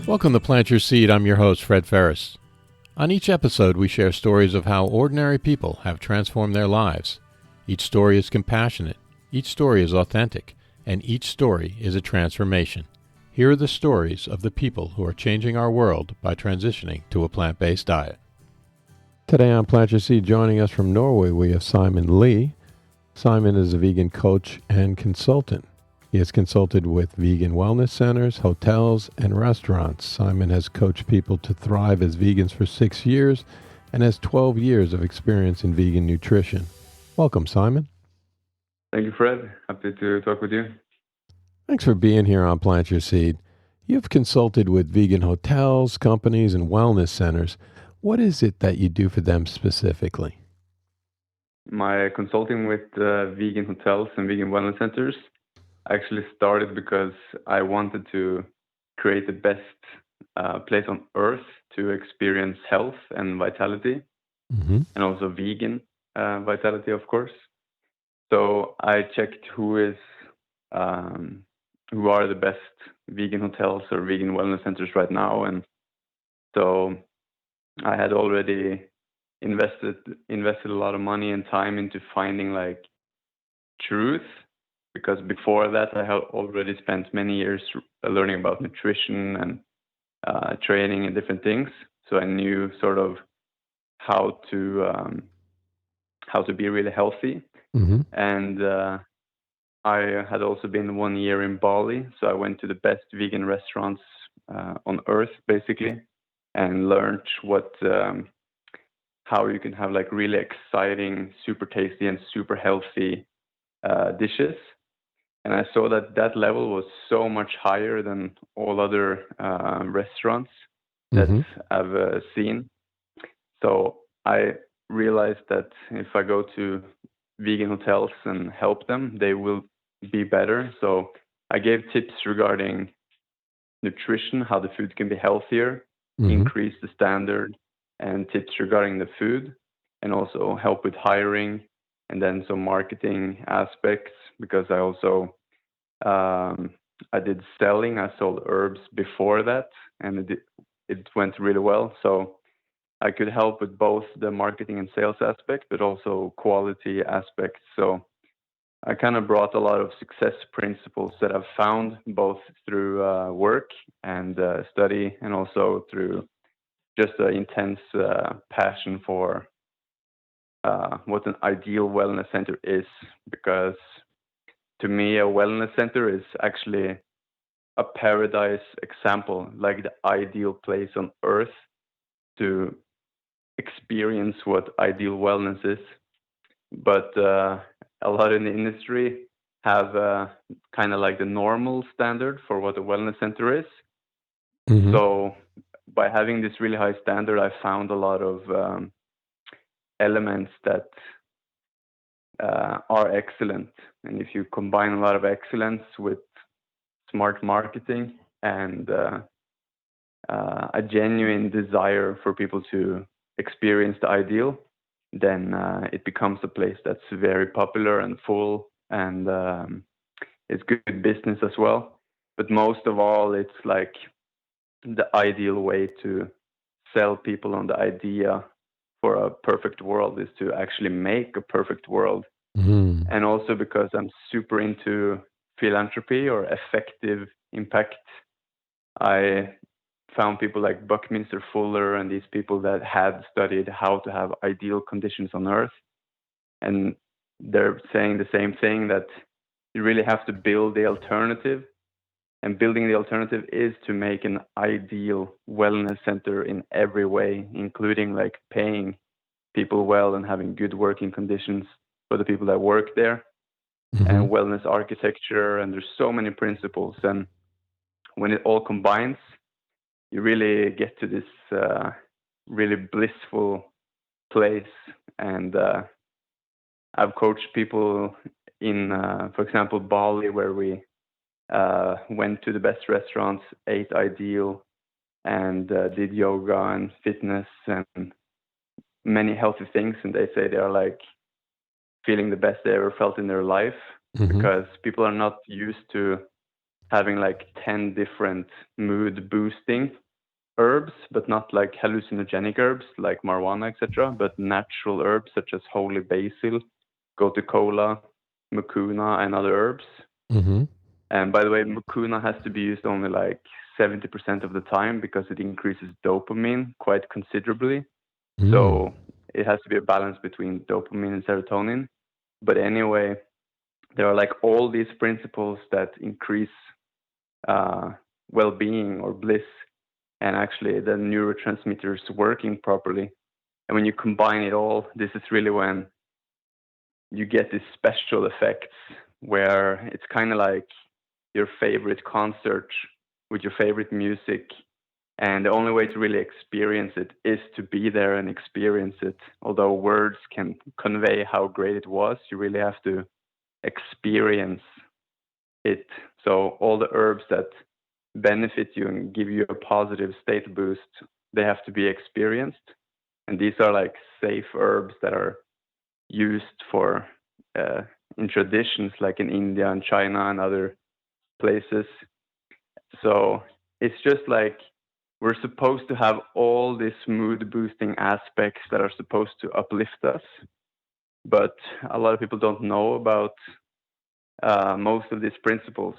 Welcome to Plant Your Seed. I'm your host, Fred Ferris. On each episode, we share stories of how ordinary people have transformed their lives. Each story is compassionate, each story is authentic, and each story is a transformation. Here are the stories of the people who are changing our world by transitioning to a plant-based diet. Today on Plant Your Seed, joining us from Norway, we have Simen Li. Simen is a vegan coach and consultant. He has consulted with vegan wellness centers, hotels, and restaurants. Simen has coached people to thrive as vegans for 6 years and has 12 years of experience in vegan nutrition. Welcome, Simen. Thank you, Fred. Happy to talk with you. Thanks for being here on Plant Your Seed. You've consulted with vegan hotels, companies, and wellness centers. What is it that you do for them specifically? My consulting with vegan hotels and vegan wellness centers actually started because I wanted to create the best place on earth to experience health and vitality, and also vegan vitality, of course. So I checked who are the best vegan hotels or vegan wellness centers right now, and so I had already invested a lot of money and time into finding like truth. Because before that, I had already spent many years learning about nutrition and training and different things. So I knew sort of how to be really healthy. And I had also been 1 year in Bali, so I went to the best vegan restaurants on earth, basically, and learned how you can have like really exciting, super tasty, and super healthy dishes. And I saw that level was so much higher than all other restaurants that I've seen. So I realized that if I go to vegan hotels and help them, they will be better. So I gave tips regarding nutrition, how the food can be healthier, increase the standard, and tips regarding the food, and also help with hiring, and then some marketing aspects, because I also I did selling. I sold herbs before that, and it went really well. So I could help with both the marketing and sales aspect, but also quality aspects. So I kind of brought a lot of success principles that I've found both through work and study, and also through just an intense passion for what an ideal wellness center is. Because to me, a wellness center is actually a paradise example, like the ideal place on earth to experience what ideal wellness is. But a lot in the industry have kind of like the normal standard for what a wellness center is. So by having this really high standard, I found a lot of elements that are excellent. And if you combine a lot of excellence with smart marketing and a genuine desire for people to experience the ideal, then it becomes a place that's very popular and full, and it's good business as well. But most of all, it's like the ideal way to sell people on the idea for a perfect world is to actually make a perfect world. And also because I'm super into philanthropy or effective impact, I found people like Buckminster Fuller and these people that had studied how to have ideal conditions on earth. And they're saying the same thing, that you really have to build the alternative. And building the alternative is to make an ideal wellness center in every way, including like paying people well and having good working conditions for the people that work there, and wellness architecture. And there's so many principles. And when it all combines, you really get to this really blissful place. And I've coached people in, for example, Bali, where we went to the best restaurants, ate ideal, and did yoga and fitness and many healthy things. And they say they are like feeling the best they ever felt in their life, because people are not used to having like 10 different mood boosting herbs, but not like hallucinogenic herbs like marijuana, etc., but natural herbs such as holy basil, gotu kola, mucuna, and other herbs. Mm-hmm. And by the way, mucuna has to be used only like 70% of the time because it increases dopamine quite considerably. Mm. So it has to be a balance between dopamine and serotonin. But anyway, there are like all these principles that increase uh, well-being or bliss, and actually the neurotransmitters working properly. And when you combine it all, this is really when you get these special effects where it's kind of like your favorite concert with your favorite music. And the only way to really experience it is to be there and experience it. Although words can convey how great it was, you really have to experience it. So all the herbs that benefit you and give you a positive state boost, they have to be experienced. And these are like safe herbs that are used for in traditions like in India and China and other places. So it's just like we're supposed to have all these mood boosting aspects that are supposed to uplift us, but a lot of people don't know about most of these principles.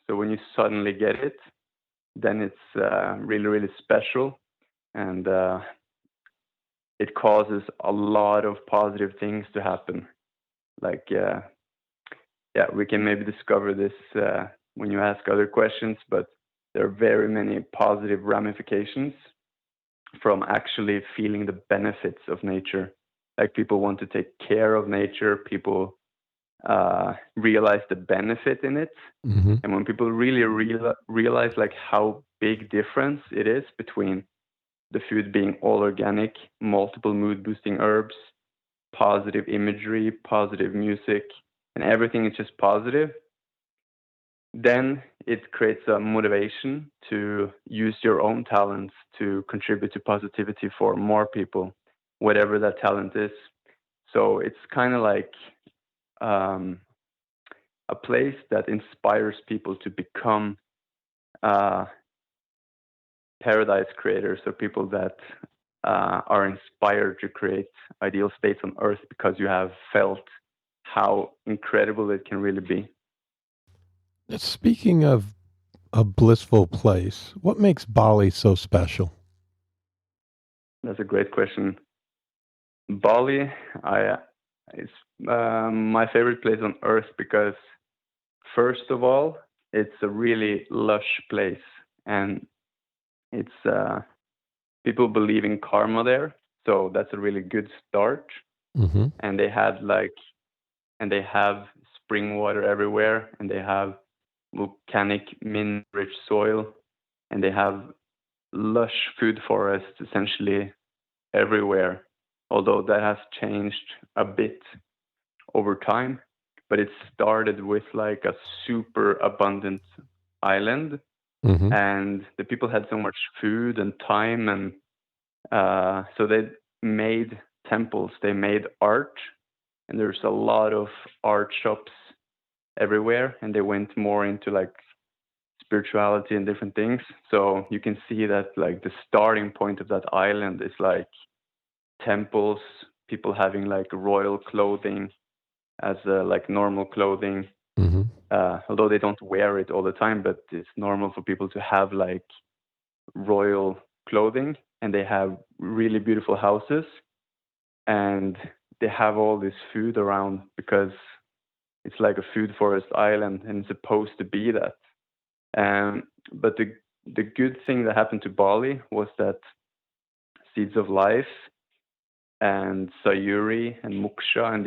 So when you suddenly get it, then it's really, really special, and it causes a lot of positive things to happen. Like, yeah, we can maybe discover this when you ask other questions, but there are very many positive ramifications from actually feeling the benefits of nature. Like people want to take care of nature, people realize the benefit in it. Mm-hmm. And when people really realize like how big difference it is between the food being all organic, multiple mood boosting herbs, positive imagery, positive music, and everything is just positive, then it creates a motivation to use your own talents to contribute to positivity for more people, whatever that talent is. So it's kind of like um, a place that inspires people to become uh, paradise creators, or people that are inspired to create ideal states on earth because you have felt how incredible it can really be. Speaking of a blissful place, what makes Bali so special? That's a great question. Bali, is my favorite place on earth because, first of all, it's a really lush place, and it's people believe in karma there, so that's a really good start. Mm-hmm. And they have spring water everywhere, and they have volcanic mineral-rich soil, and they have lush food forests essentially everywhere. Although that has changed a bit over time, but it started with like a super abundant island, Mm-hmm. and the people had so much food and time, and so they made temples, they made art, and there's a lot of art shops everywhere, and they went more into like spirituality and different things. So you can see that like the starting point of that island is like temples, people having like royal clothing as like normal clothing, Mm-hmm. although they don't wear it all the time, but it's normal for people to have like royal clothing, and they have really beautiful houses, and they have all this food around because it's like a food forest island, and it's supposed to be that. But the good thing that happened to Bali was that Seeds of Life and Sayuri and Muksha and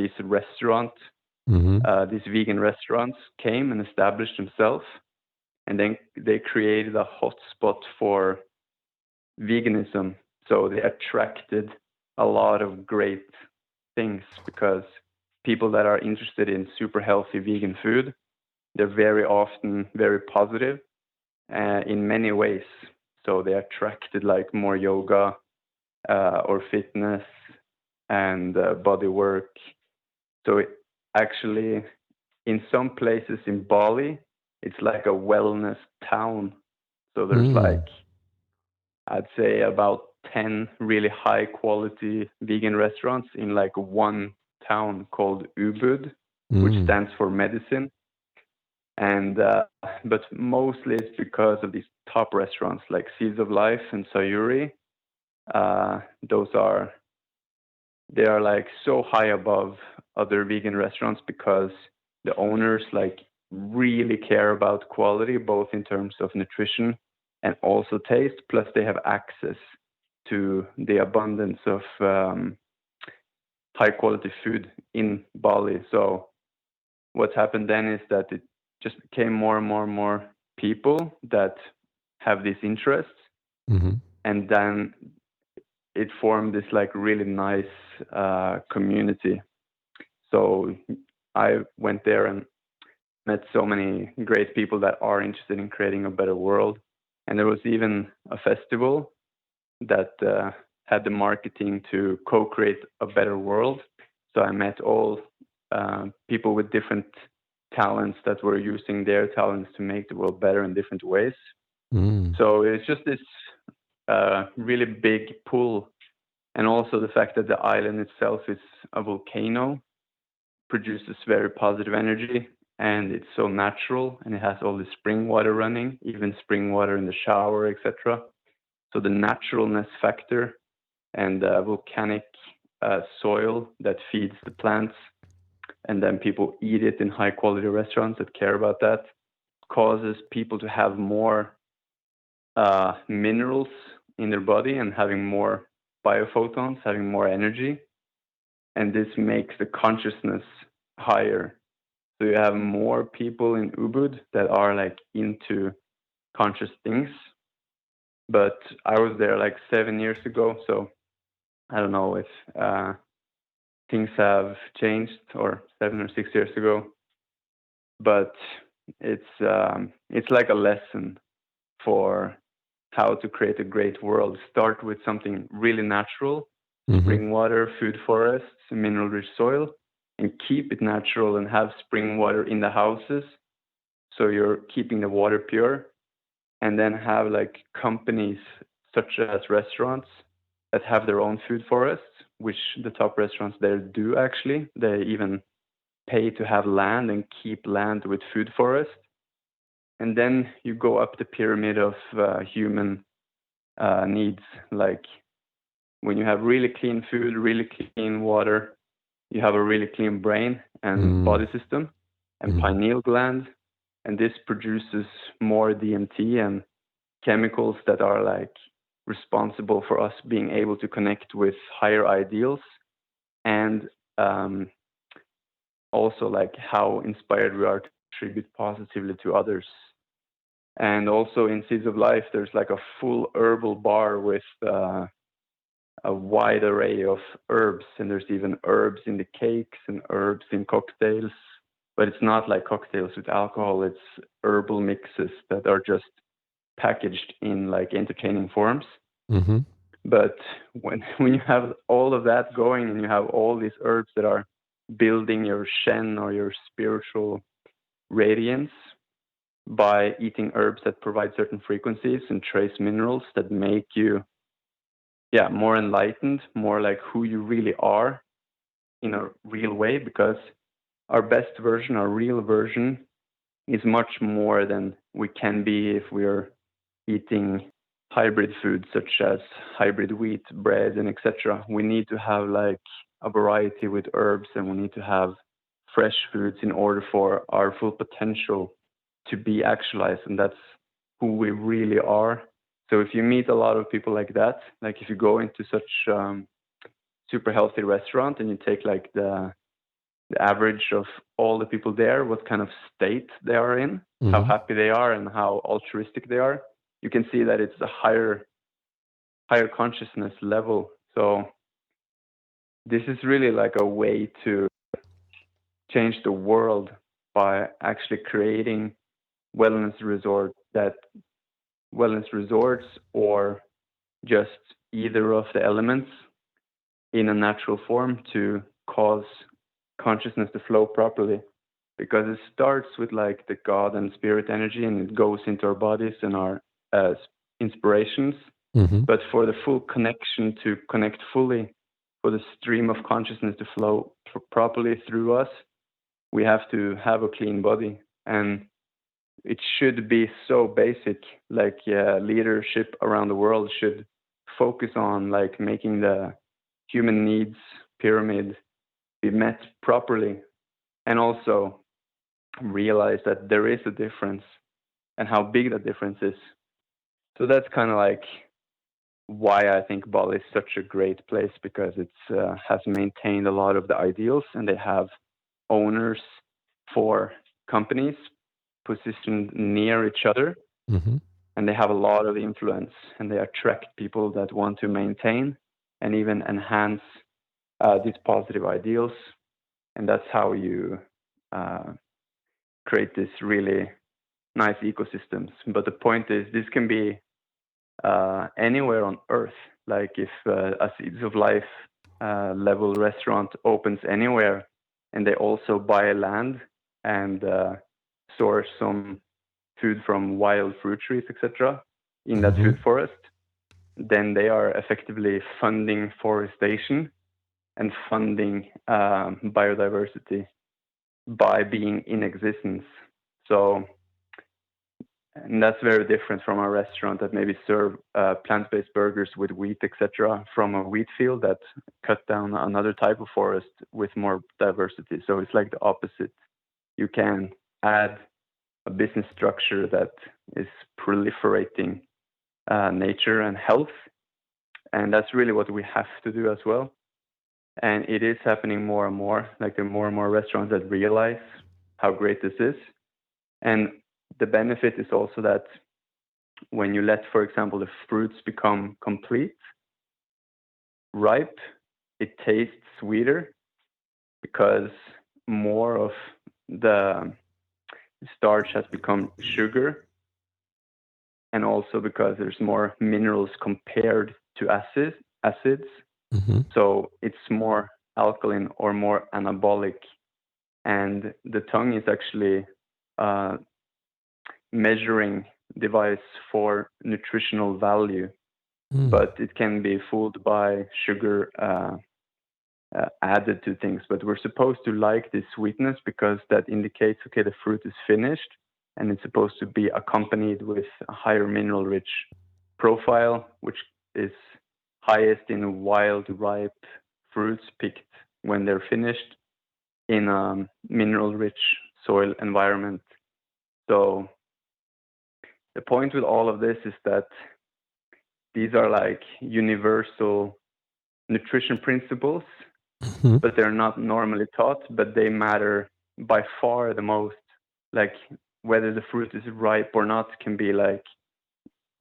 Mm-hmm. these vegan restaurants came and established themselves, and then they created a hotspot for veganism. So they attracted a lot of great things because people that are interested in super healthy vegan food, they're very often very positive in many ways. So they attracted like more yoga or fitness and body work. So actually, in some places in Bali, it's like a wellness town. So there's like, I'd say about 10 really high quality vegan restaurants in like one town called Ubud, which stands for medicine. And but mostly it's because of these top restaurants like Seeds of Life and Sayuri. They are like so high above other vegan restaurants because the owners like really care about quality, both in terms of nutrition and also taste. Plus, they have access to the abundance of high quality food in Bali. So what's happened then is that it just became more and more and more people that have these interests, and then it formed this like really nice community. So I went there and met so many great people that are interested in creating a better world. And there was even a festival that had the marketing to co-create a better world. So I met all people with different talents that were using their talents to make the world better in different ways. So it's just this really big pull. And also the fact that the island itself is a volcano produces very positive energy, and it's so natural, and it has all the spring water running, even spring water in the shower, etc. So the naturalness factor and volcanic soil that feeds the plants, and then people eat it in high quality restaurants that care about that, causes people to have more minerals in their body and having more biophotons, having more energy. And this makes the consciousness higher. So you have more people in Ubud that are like into conscious things. But I was there like 7 years ago, so I don't know if things have changed, or 7 or 6 years ago. But it's like a lesson for how to create a great world. Start with something really natural, spring water, food forests, mineral-rich soil, and keep it natural and have spring water in the houses, so you're keeping the water pure. And then have like companies such as restaurants that have their own food forests, which the top restaurants there do actually. They even pay to have land and keep land with food forest. And then you go up the pyramid of human needs. Like when you have really clean food, really clean water, you have a really clean brain and body system and pineal gland. And this produces more DMT and chemicals that are like responsible for us being able to connect with higher ideals, and also like how inspired we are to contribute positively to others. And also in Seeds of Life, there's like a full herbal bar with a wide array of herbs, and there's even herbs in the cakes and herbs in cocktails. But it's not like cocktails with alcohol, it's herbal mixes that are just packaged in like entertaining forms. But when you have all of that going, and you have all these herbs that are building your Shen or your spiritual radiance by eating herbs that provide certain frequencies and trace minerals that make you more enlightened, more like who you really are in a real way, because our best version, our real version, is much more than we can be if we are eating hybrid foods such as hybrid wheat bread and etc. We need to have like a variety with herbs, and we need to have fresh foods in order for our full potential to be actualized, and that's who we really are. So if you meet a lot of people like that, like if you go into such super healthy restaurant and you take like the average of all the people there, what kind of state they are in, how happy they are, and how altruistic they are, you can see that it's a higher consciousness level. So this is really like a way to change the world by actually creating wellness resorts, or just either of the elements in a natural form to cause consciousness to flow properly. because it starts with like the God and spirit energy, and it goes into our bodies and our inspirations. Mm-hmm. But for the full connection to connect fully, for the stream of consciousness to flow properly through us, we have to have a clean body. And it should be so basic, like leadership around the world should focus on like making the human needs pyramid be met properly, and also realize that there is a difference and how big that difference is. So that's kind of like why I think Bali is such a great place, because it has maintained a lot of the ideals, and they have owners for companies positioned near each other, Mm-hmm. and they have a lot of influence, and they attract people that want to maintain and even enhance these positive ideals. And that's how you create this really nice ecosystems. But the point is, this can be anywhere on Earth. Like if a Seeds of Life level restaurant opens anywhere, and they also buy land and source some food from wild fruit trees, etc., in that food forest, then they are effectively funding forestation and funding biodiversity by being in existence. So, and that's very different from a restaurant that maybe serve plant-based burgers with wheat, etc., from a wheat field that cut down another type of forest with more diversity. So it's like the opposite. You can add a business structure that is proliferating nature and health, and that's really what we have to do as well. And it is happening more and more. Like there are more and more restaurants that realize how great this is. And the benefit is also that when you let, for example, the fruits become complete, ripe, it tastes sweeter because more of the starch has become sugar, and also because there's more minerals compared to acids. Mm-hmm. So it's more alkaline or more anabolic. And the tongue is actually a measuring device for nutritional value, but it can be fooled by sugar added to things. But we're supposed to like this sweetness because that indicates, okay, the fruit is finished, and it's supposed to be accompanied with a higher mineral rich profile, which is highest in wild ripe fruits picked when they're finished in a mineral rich soil environment. So the point with all of this is that these are like universal nutrition principles, but they're not normally taught, but they matter by far the most. Like whether the fruit is ripe or not can be like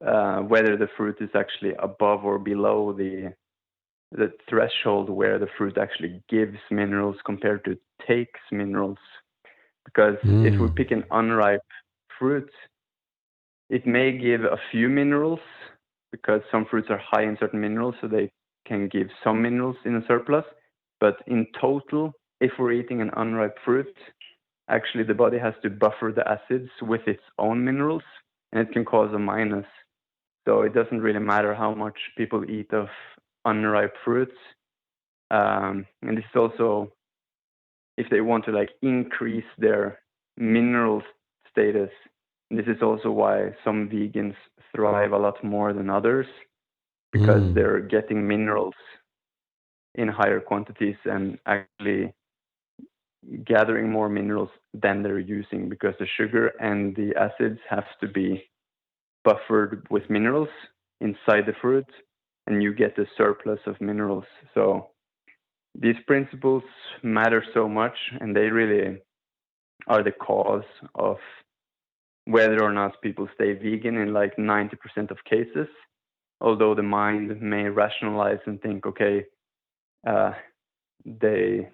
whether the fruit is actually above or below the threshold where the fruit actually gives minerals compared to takes minerals. Because if we pick an unripe fruit, it may give a few minerals because some fruits are high in certain minerals, so they can give some minerals in a surplus. But in total, if we're eating an unripe fruit, actually the body has to buffer the acids with its own minerals, and it can cause a minus. So it doesn't really matter how much people eat of unripe fruits. And this is also if they want to like increase their mineral status. And this is also why some vegans thrive a lot more than others, because they're getting minerals in higher quantities and actually gathering more minerals than they're using, because the sugar and the acids have to be buffered with minerals inside the fruit, and you get the surplus of minerals. So these principles matter so much, and they really are the cause of whether or not people stay vegan in like 90% of cases. Although the mind may rationalize and think, okay, there's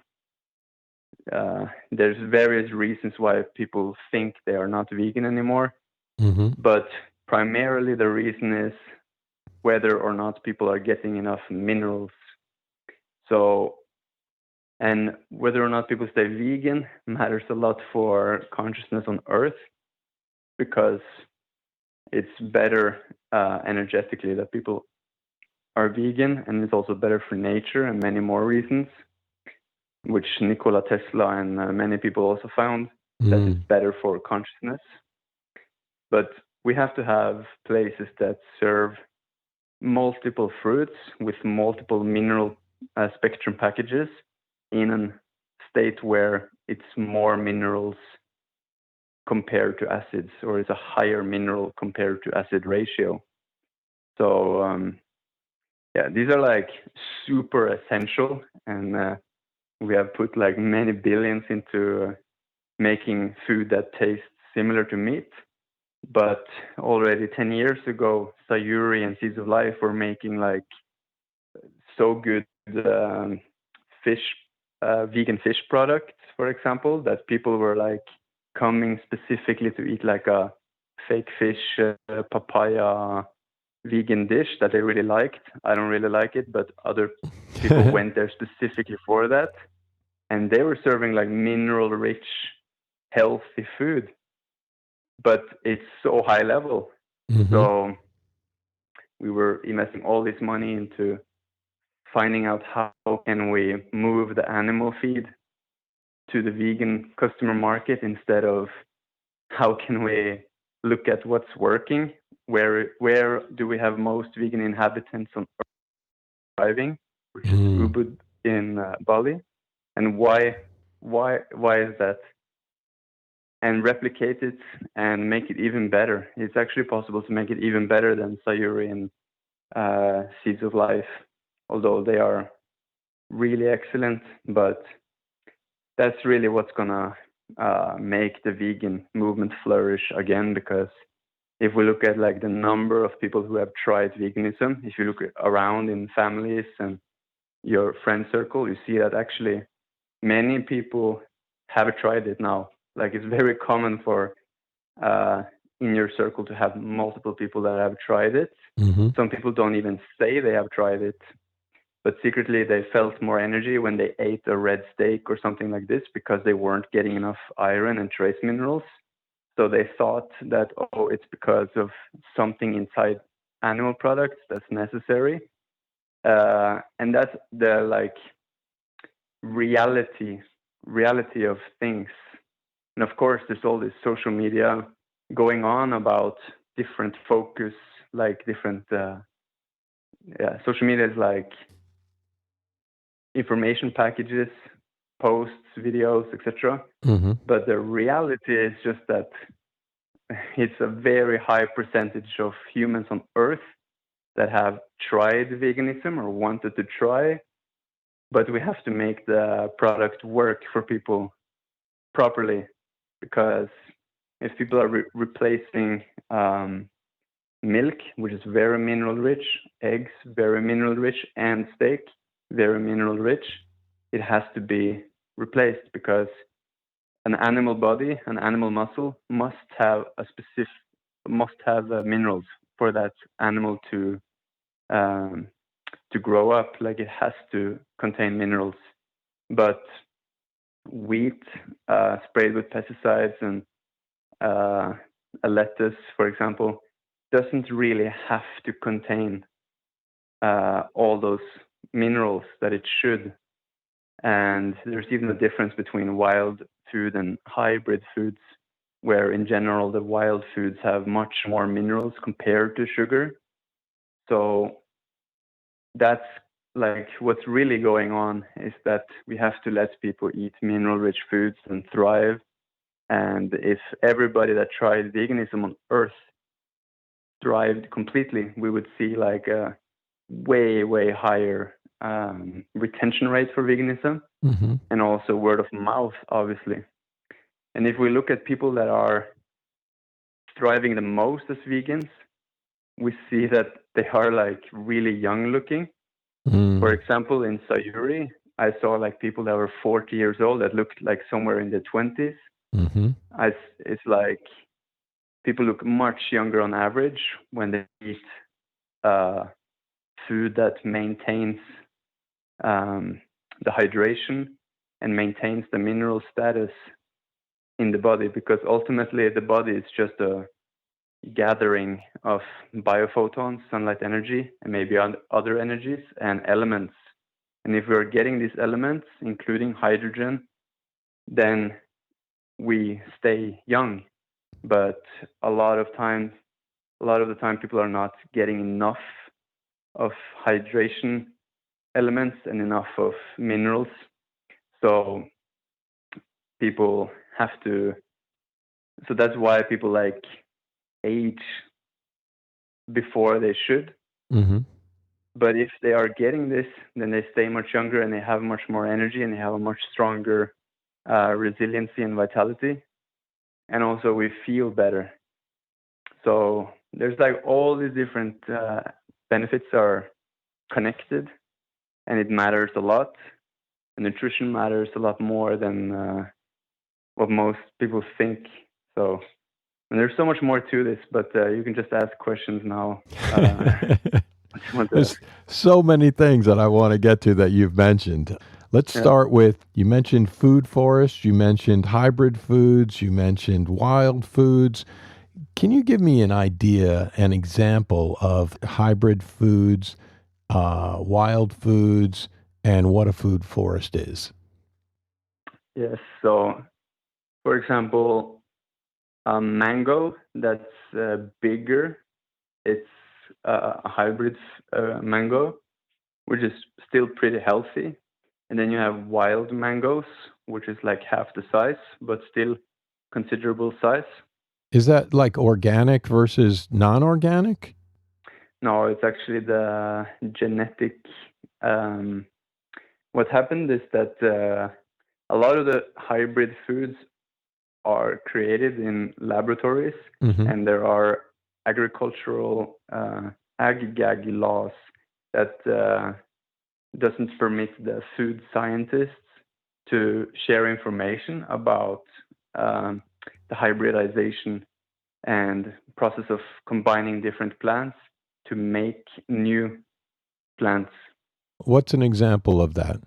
various reasons why people think they are not vegan anymore. But primarily the reason is whether or not people are getting enough minerals. So And whether or not people stay vegan matters a lot for consciousness on Earth, because it's better energetically that people are vegan, and it's also better for nature and many more reasons, which Nikola Tesla and many people also found that it's better for consciousness. But we have to have places that serve multiple fruits with multiple mineral spectrum packages in a state where it's more minerals compared to acids, or it's a higher mineral compared to acid ratio. So yeah, these are like super essential, and we have put like many billions into making food that tastes similar to meat. But already 10 years ago, Sayuri and Seeds of Life were making like so good vegan fish products, for example, that people were like coming specifically to eat like a fake fish papaya vegan dish that they really liked. I don't really like it, but other people went there specifically for that. And they were serving like mineral-rich, healthy food, but it's so high level. So we were investing all this money into finding out how can we move the animal feed to the vegan customer market, instead of how can we look at what's working, where do we have most vegan inhabitants on Earth thriving, which is Ubud in Bali, and why is that, and replicate it and make it even better. It's actually possible to make it even better than Sayuri and Seeds of Life, although they are really excellent. But that's really what's gonna make the vegan movement flourish again, because if we look at like the number of people who have tried veganism, if you look around in families and your friend circle, you see that actually many people have tried it now. Like it's very common for in your circle to have multiple people that have tried it. Some people don't even say they have tried it, but secretly they felt more energy when they ate a red steak or something like this, because they weren't getting enough iron and trace minerals. So they thought that, oh, it's because of something inside animal products that's necessary. And that's the like reality of things. And of course, there's all this social media going on about different focus, like different, social media is like information packages, posts, videos, etc. But the reality is just that it's a very high percentage of humans on Earth that have tried veganism or wanted to try, but we have to make the product work for people properly, because if people are replacing milk, which is very mineral rich, eggs, very mineral rich, and steak, very mineral rich, it has to be replaced, because an animal body, an animal muscle must have minerals for that animal to grow up. Like it has to contain minerals. But wheat sprayed with pesticides and a lettuce, for example, doesn't really have to contain all those minerals that it should. And there's even a difference between wild food and hybrid foods, where in general the wild foods have much more minerals compared to sugar. So that's like what's really going on, is that we have to let people eat mineral-rich foods and thrive. And if everybody that tried veganism on Earth thrived completely, we would see like a way higher retention rate for veganism, and also word of mouth, obviously. And if we look at people that are thriving the most as vegans, we see that they are like really young looking. For example, in Sayuri, I saw like people that were 40 years old that looked like somewhere in their 20s. It's like people look much younger on average when they eat food that maintains the hydration and maintains the mineral status in the body, because ultimately the body is just a gathering of biophotons, sunlight energy, and maybe other energies and elements. And if we're getting these elements, including hydrogen, then we stay young. But a lot of the time people are not getting enough of hydration elements and enough of minerals. So people have to, so that's why people like age before they should. Mm-hmm. But if they are getting this, then they stay much younger and they have much more energy and they have a much stronger resiliency and vitality. And also we feel better. So there's like all these different benefits are connected, and it matters a lot. And nutrition matters a lot more than what most people think. So, and there's so much more to this, but you can just ask questions now. There's so many things that I want to get to that you've mentioned. Let's start with, you mentioned food forests, you mentioned hybrid foods, you mentioned wild foods. Can you give me an idea, an example of hybrid foods, wild foods, and what a food forest is? Yes. So, for example, a mango that's bigger, it's a hybrid mango, which is still pretty healthy. And then you have wild mangoes, which is like half the size, but still considerable size. Is that like organic versus non-organic? No, it's actually the genetic. What happened is that a lot of the hybrid foods are created in laboratories, and there are agricultural ag-gag laws that doesn't permit the food scientists to share information about the hybridization and process of combining different plants to make new plants. What's an example of that?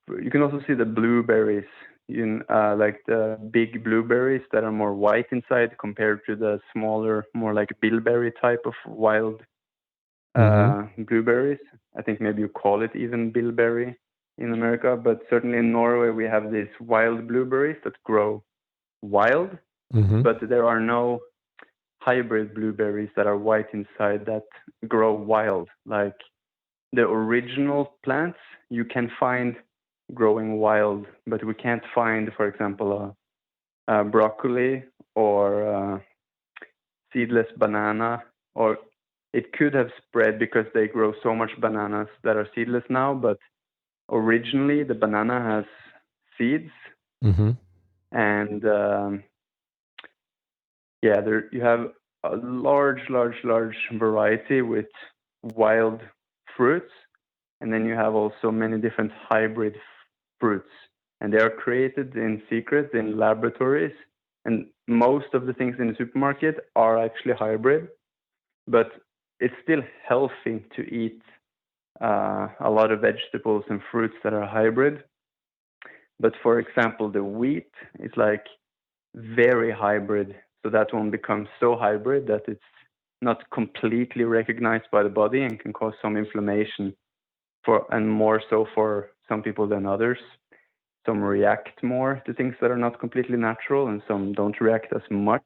You can also see the blueberries, like the big blueberries that are more white inside compared to the smaller, more like bilberry type of wild blueberries. I think maybe you call it even bilberry in America, but certainly in Norway we have these wild blueberries that grow wild, but there are no hybrid blueberries that are white inside that grow wild. Like the original plants you can find growing wild, but we can't find, for example, a broccoli or a seedless banana, or it could have spread because they grow so much bananas that are seedless now, but originally the banana has seeds. And there you have a large variety with wild fruits, and then you have also many different hybrid fruits, and they are created in secret in laboratories, and most of the things in the supermarket are actually hybrid, but it's still healthy to eat a lot of vegetables and fruits that are hybrid. But for example, the wheat is like very hybrid, so that one becomes so hybrid that it's not completely recognized by the body and can cause some inflammation, and more so for some people than others. Some react more to things that are not completely natural, and some don't react as much,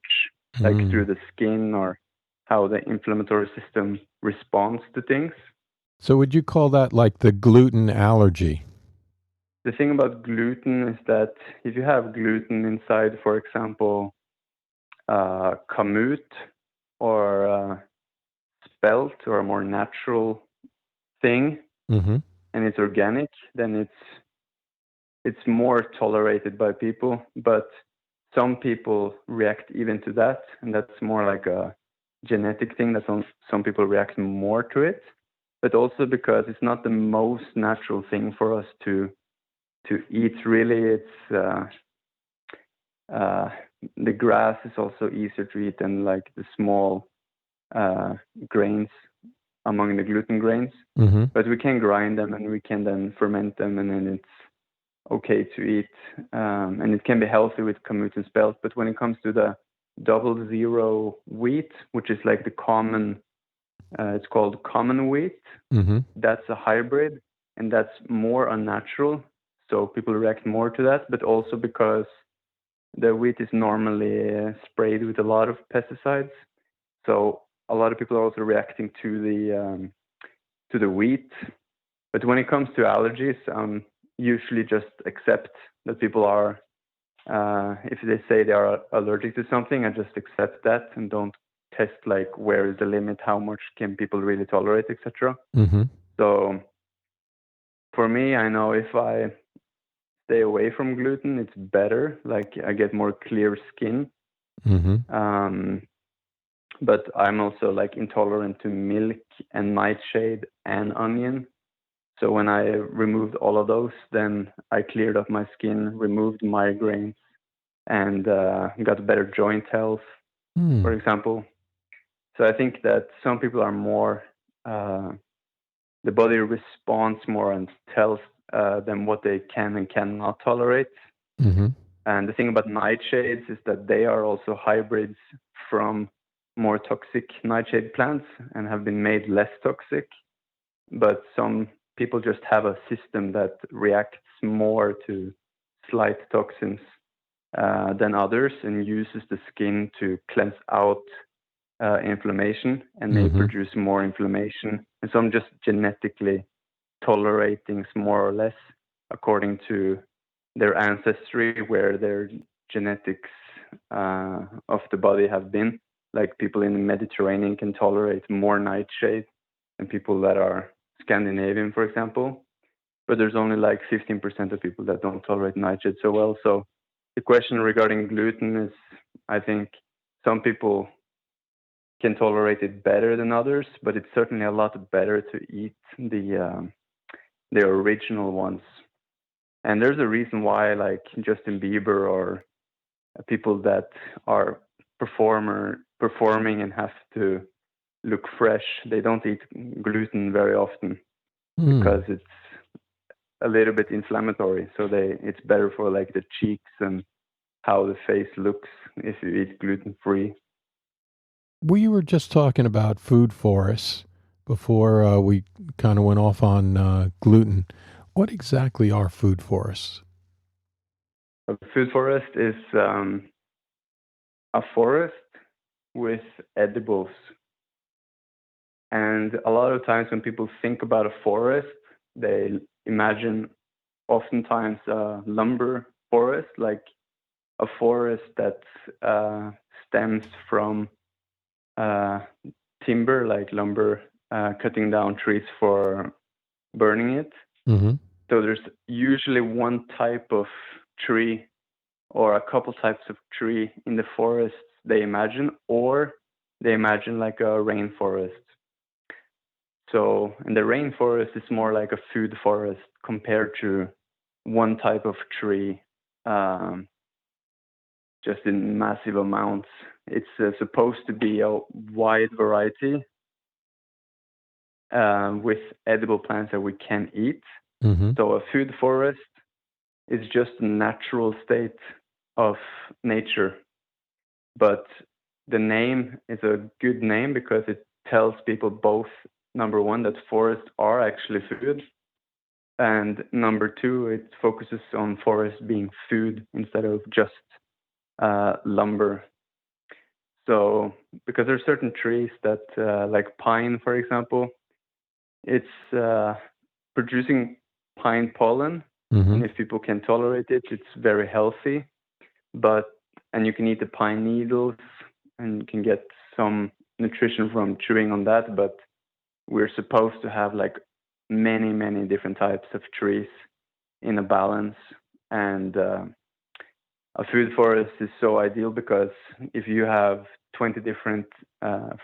like through the skin or how the inflammatory system responds to things. So would you call that like the gluten allergy? The thing about gluten is that if you have gluten inside, for example, kamut or spelt or a more natural thing, and it's organic, then it's more tolerated by people. But some people react even to that, and that's more like a genetic thing, that some people react more to it, but also because it's not the most natural thing for us to eat, really. It's the grass is also easier to eat than like the small grains among the gluten grains. But we can grind them and we can then ferment them, and then okay to eat, and it can be healthy with kamut and spelt. But when it comes to the 00 wheat, which is like the common, it's called common wheat. Mm-hmm. That's a hybrid, and that's more unnatural. So people react more to that, but also because the wheat is normally sprayed with a lot of pesticides. So a lot of people are also reacting to the wheat. But when it comes to allergies, usually just accept that people are, if they say they are allergic to something, I just accept that and don't test like where is the limit, how much can people really tolerate, etc. Mm-hmm. So for me, I know if I stay away from gluten, it's better. Like I get more clear skin. Mm-hmm. But I'm also like intolerant to milk and nightshade and onion. So when I removed all of those, then I cleared up my skin, removed migraines, and got better joint health, for Mm. example. So I think that some people are more, the body responds more and tells them what they can and cannot tolerate. Mm-hmm. And the thing about nightshades is that they are also hybrids from more toxic nightshade plants and have been made less toxic. But some people just have a system that reacts more to slight toxins than others and uses the skin to cleanse out inflammation and may Mm-hmm. produce more inflammation. And some just genetically tolerate things more or less according to their ancestry, where their genetics of the body have been. Like people in the Mediterranean can tolerate more nightshade than people that are Scandinavian, for example. But there's only like 15% of people that don't tolerate nightshade so well. So the question regarding gluten is, I think some people can tolerate it better than others, but it's certainly a lot better to eat the original ones. And there's a reason why, like Justin Bieber or people that are performing and have to look fresh, they don't eat gluten very often because Mm. it's a little bit inflammatory. So it's better for like the cheeks and how the face looks if you eat gluten free. We were just talking about food forests before we kind of went off on gluten. What exactly are food forests? A food forest is a forest with edibles. And a lot of times when people think about a forest, they imagine oftentimes a lumber forest, like a forest that stems from uh, timber, like lumber, cutting down trees for burning it. Mm-hmm. So there's usually one type of tree or a couple types of tree in the forest they imagine, or they imagine like a rainforest. So, and the rainforest is more like a food forest compared to one type of tree, um, just in massive amounts. It's supposed to be a wide variety with edible plants that we can eat. Mm-hmm. So, a food forest is just a natural state of nature. But the name is a good name because it tells people both, number one, that forests are actually food, and number two, it focuses on forests being food instead of just lumber. So, because there are certain trees that, like pine, for example, it's producing pine pollen, Mm-hmm. and if people can tolerate it, it's very healthy. But and you can eat the pine needles, and you can get some nutrition from chewing on that. But we're supposed to have like many different types of trees in a balance, and a food forest is so ideal because if you have 20 different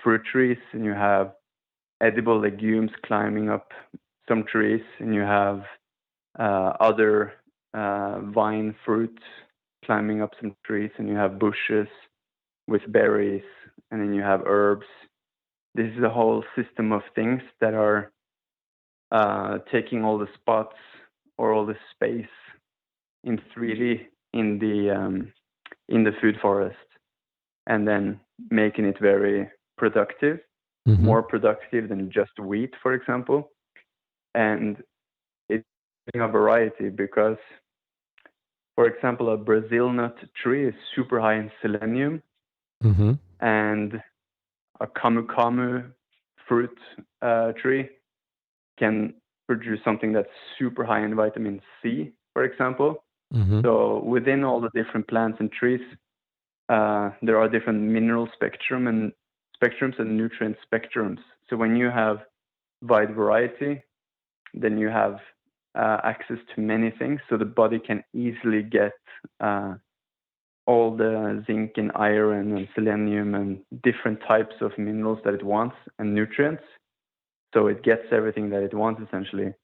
fruit trees and you have edible legumes climbing up some trees and you have other vine fruits climbing up some trees and you have bushes with berries and then you have herbs. This is a whole system of things that are taking all the spots or all the space in 3D in the food forest, and then making it very productive, more productive than just wheat, for example. And it's a variety because, for example, a Brazil nut tree is super high in selenium, and a camu camu fruit tree can produce something that's super high in vitamin C, for example. So within all the different plants and trees, there are different mineral spectrums and nutrient spectrums. So when you have wide variety, then you have access to many things. So the body can easily get all the zinc and iron and selenium and different types of minerals that it wants and nutrients. So it gets everything that it wants essentially,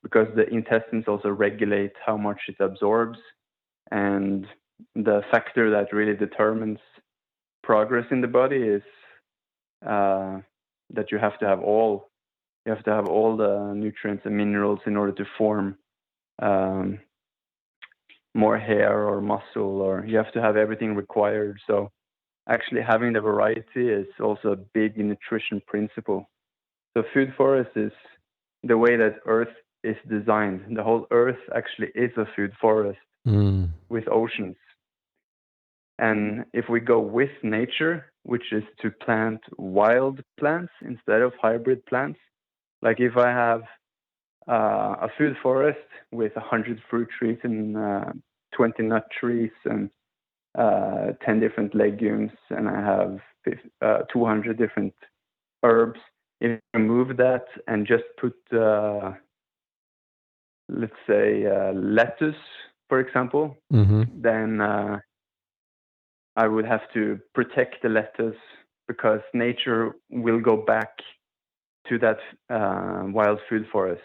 because the intestines also regulate how much it absorbs. And the factor that really determines progress in the body is that you have to have all the nutrients and minerals in order to form more hair or muscle, or you have to have everything required. So actually having the variety is also a big nutrition principle. So food forest is the way that Earth is designed. The whole Earth actually is a food forest with oceans. And if we go with nature, which is to plant wild plants instead of hybrid plants, like if I have a food forest with 100 fruit trees and 20 nut trees and 10 different legumes, and I have 200 different herbs, if I move that and just put, let's say, lettuce, for example, then I would have to protect the lettuce because nature will go back to that wild food forest,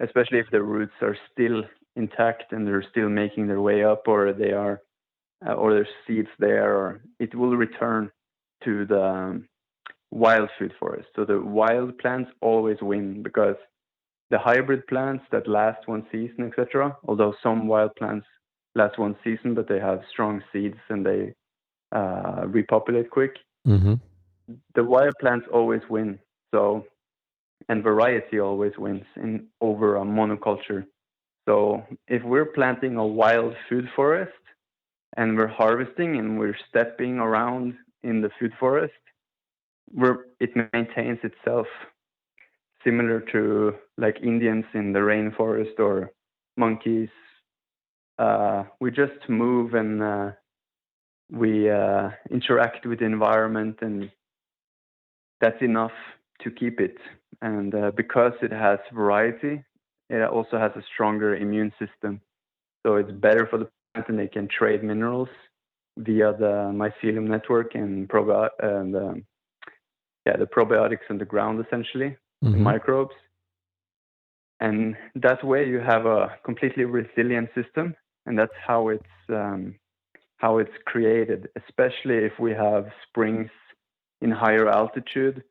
especially if the roots are still intact and they're still making their way up, or they are, or there's seeds there, or it will return to the wild food forest. So the wild plants always win, because the hybrid plants that last one season, etc., although some wild plants last one season, but they have strong seeds and they repopulate quick. The wild plants always win. So, and variety always wins over a monoculture. So if we're planting a wild food forest and we're harvesting and we're stepping around in the food forest, it maintains itself, similar to like Indians in the rainforest or monkeys. We just move and we interact with the environment, and that's enough to keep it. And because it has variety, it also has a stronger immune system. So it's better for the plant, and they can trade minerals via the mycelium network and the probiotics on the ground, essentially, the microbes. And that way you have a completely resilient system, and that's how it's created, especially if we have springs in higher altitude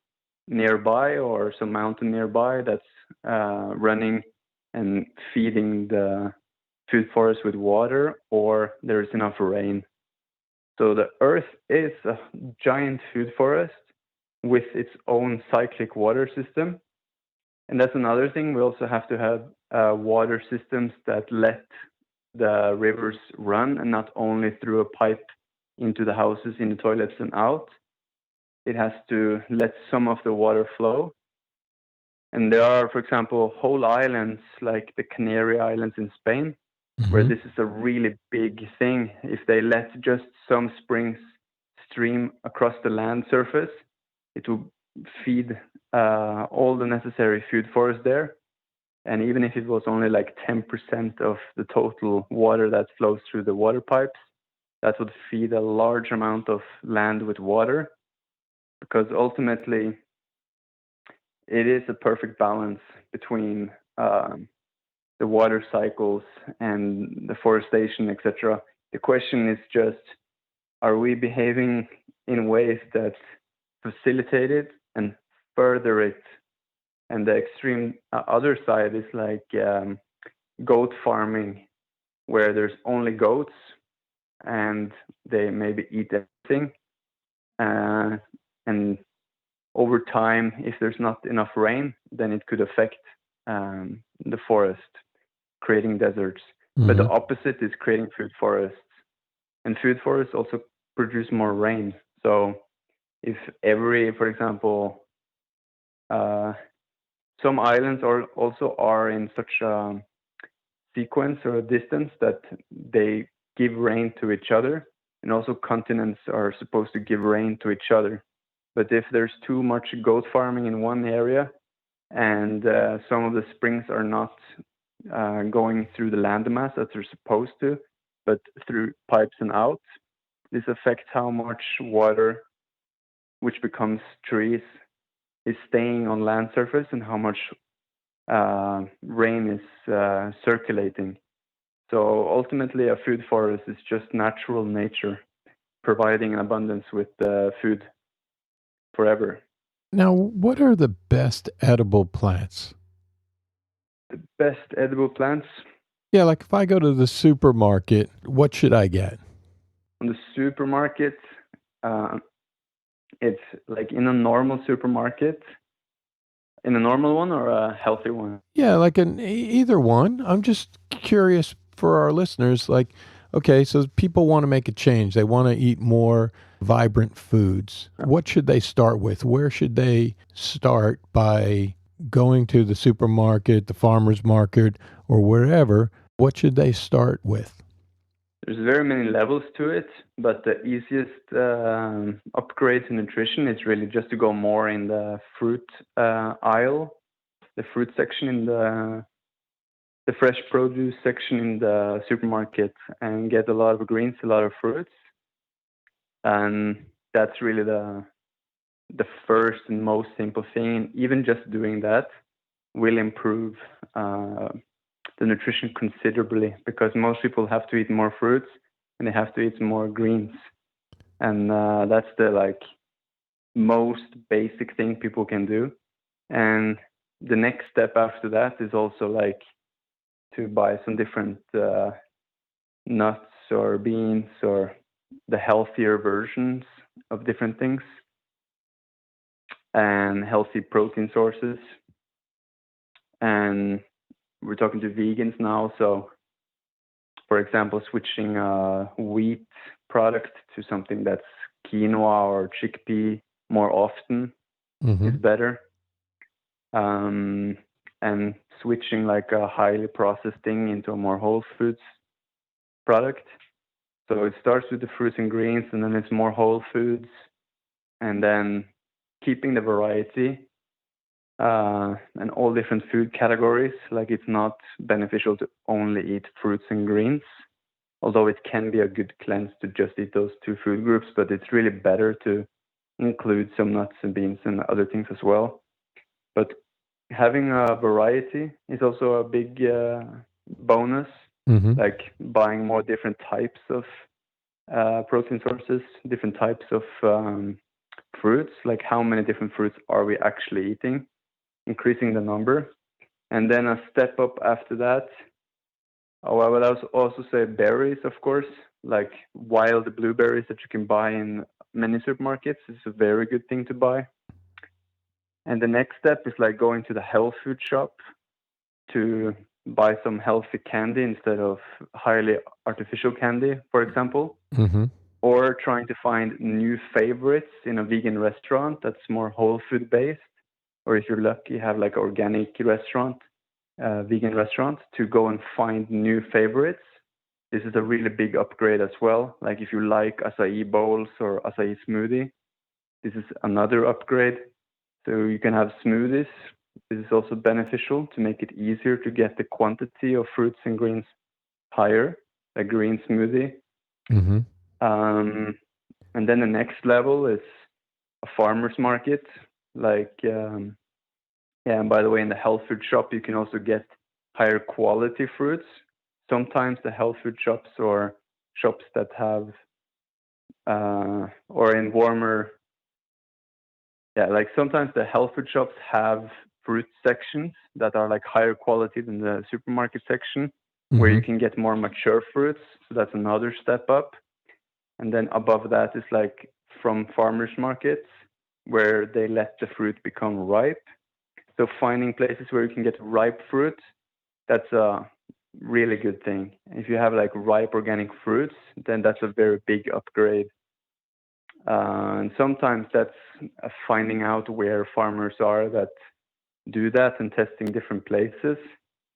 nearby, or some mountain nearby that's running and feeding the food forest with water, or there's enough rain. So the Earth is a giant food forest with its own cyclic water system. And that's another thing. We also have to have water systems that let the rivers run, and not only through a pipe into the houses, in the toilets and out. It has to let some of the water flow. And there are, for example, whole islands like the Canary Islands in Spain, where this is a really big thing. If they let just some springs stream across the land surface, it will feed all the necessary food forest there. And even if it was only like 10% of the total water that flows through the water pipes, that would feed a large amount of land with water, because ultimately it is a perfect balance between the water cycles and deforestation, etc. The question is just, are we behaving in ways that facilitate it and further it? And the extreme other side is like goat farming where there's only goats and they maybe eat everything. And over time, if there's not enough rain, then it could affect the forest, creating deserts. But the opposite is creating food forests. And food forests also produce more rain. So if for example, some islands also are in such a sequence or a distance that they give rain to each other, and also continents are supposed to give rain to each other. But if there's too much goat farming in one area and some of the springs are not going through the landmass as they're supposed to, but through pipes and out, this affects how much water, which becomes trees, is staying on land surface and how much rain is circulating. So ultimately, a food forest is just natural nature providing an abundance with food forever. Now, what are the best edible plants? The best edible plants? Yeah, like if I go to the supermarket, what should I get? On the supermarket, it's like in a normal supermarket, in a normal one or a healthy one? Yeah, like either one. I'm just curious for our listeners. Like, okay, so people want to make a change. They want to eat more vibrant foods. What should they start with? Where should they start by going to the supermarket, the farmer's market, or wherever? What should they start with? There's very many levels to it, but the easiest upgrade to nutrition is really just to go more in the fruit aisle, the fruit section in the fresh produce section in the supermarket, and get a lot of greens, a lot of fruits. And that's really the first and most simple thing. Even just doing that will improve the nutrition considerably, because most people have to eat more fruits and they have to eat more greens. And that's the most basic thing people can do. And the next step after that is also to buy some different nuts or beans or the healthier versions of different things, and healthy protein sources. And we're talking to vegans now, so for example, switching a wheat product to something that's quinoa or chickpea more often is better. And switching a highly processed thing into a more whole foods product. So it starts with the fruits and greens, and then it's more whole foods, and then keeping the variety and all different food categories. It's not beneficial to only eat fruits and greens, although it can be a good cleanse to just eat those two food groups, but it's really better to include some nuts and beans and other things as well. But having a variety is also a big bonus, like buying more different types of protein sources, different types of fruits, like how many different fruits are we actually eating, increasing the number. And then a step up after that, I would also say berries, of course, like wild blueberries that you can buy in many supermarkets. It's a very good thing to buy. And the next step is going to the health food shop to buy some healthy candy instead of highly artificial candy, for example. Or trying to find new favorites in a vegan restaurant that's more whole food based. Or if you're lucky, have organic restaurant, vegan restaurant, to go and find new favorites. This is a really big upgrade as well. Like if you like acai bowls or acai smoothie, this is another upgrade. So you can have smoothies. This is also beneficial to make it easier to get the quantity of fruits and greens higher, a green smoothie. And then the next level is a farmer's market. And by the way, in the health food shop, you can also get higher quality fruits. Sometimes the health food shops or shops that have, or in warmer, sometimes the health food shops have fruit sections that are like higher quality than the supermarket section, where you can get more mature fruits. So that's another step up. And then above that is like from farmers markets, where they let the fruit become ripe. So finding places where you can get ripe fruit, that's a really good thing. If you have like ripe organic fruits, then that's a very big upgrade. And sometimes that's finding out where farmers are that do that and testing different places.